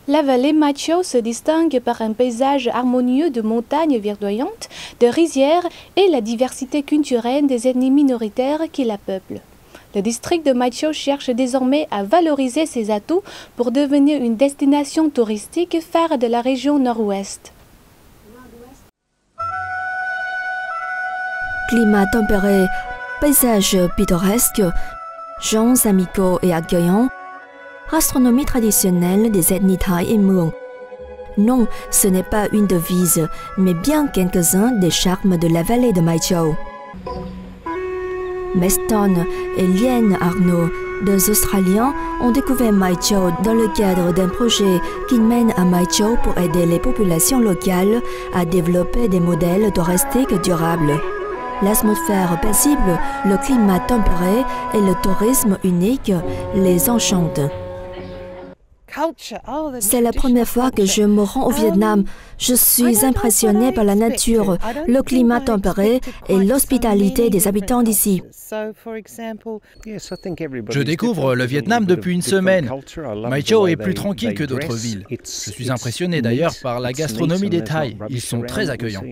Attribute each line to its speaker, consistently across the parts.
Speaker 1: La vallée Mai Chau se distingue par un paysage harmonieux de montagnes verdoyantes, de rizières et la diversité culturelle des ethnies minoritaires qui la peuplent. Le district de Mai Chau cherche désormais à valoriser ses atouts pour devenir une destination touristique phare de la région nord-ouest.
Speaker 2: Climat tempéré, paysages pittoresques, gens amicaux et accueillants, gastronomie traditionnelle des ethnies Thaï et Muong. Non, ce n'est pas une devise, mais bien quelques-uns des charmes de la vallée de Mai Chau. Meston et Lien Arnaud, deux Australiens, ont découvert Mai Chau dans le cadre d'un projet qui mène à Mai Chau pour aider les populations locales à développer des modèles touristiques durables. L'atmosphère paisible, le climat tempéré et le tourisme unique les enchantent. C'est la première fois que je me rends au Vietnam. Je suis impressionnée par la nature, le climat tempéré et l'hospitalité des habitants d'ici.
Speaker 3: Je découvre le Vietnam depuis une semaine. Mai Chau est plus tranquille que d'autres villes. Je suis impressionné d'ailleurs par la gastronomie des Thaïs. Ils sont très accueillants.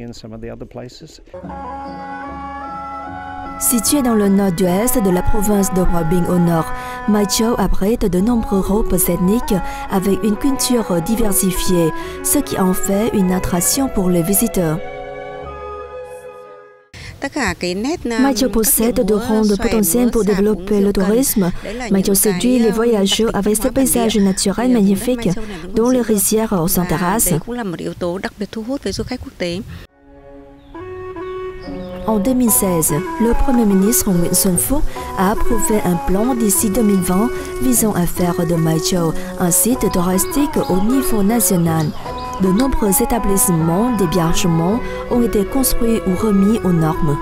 Speaker 2: Situé dans le nord-ouest de la province de Hòa Bình au nord, Mai Chau abrite de nombreux groupes ethniques avec une culture diversifiée, ce qui en fait une attraction pour les visiteurs. Mai Chau possède de grands potentiels pour développer le tourisme. Mai Chau séduit les voyageurs avec ses paysages naturels magnifiques, dont les rizières sans terrasse. En 2016, le Premier ministre Nguyễn Xuân Phúc a approuvé un plan d'ici 2020 visant à faire de Mai Chau un site touristique au niveau national. De nombreux établissements d'hébergement ont été construits ou remis aux normes.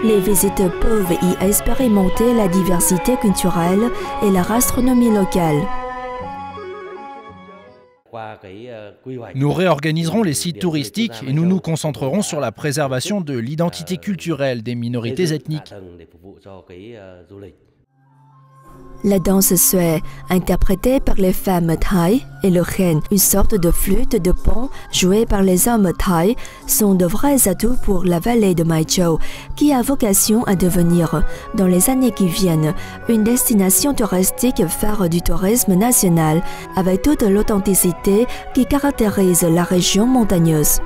Speaker 2: Les visiteurs peuvent y expérimenter la diversité culturelle et la gastronomie locale.
Speaker 3: Nous réorganiserons les sites touristiques et nous nous concentrerons sur la préservation de l'identité culturelle des minorités ethniques.
Speaker 2: La danse sué, interprétée par les femmes thaï, et le khen, une sorte de flûte de pan jouée par les hommes thaï, sont de vrais atouts pour la vallée de Mai Chau, qui a vocation à devenir, dans les années qui viennent, une destination touristique phare du tourisme national, avec toute l'authenticité qui caractérise la région montagneuse.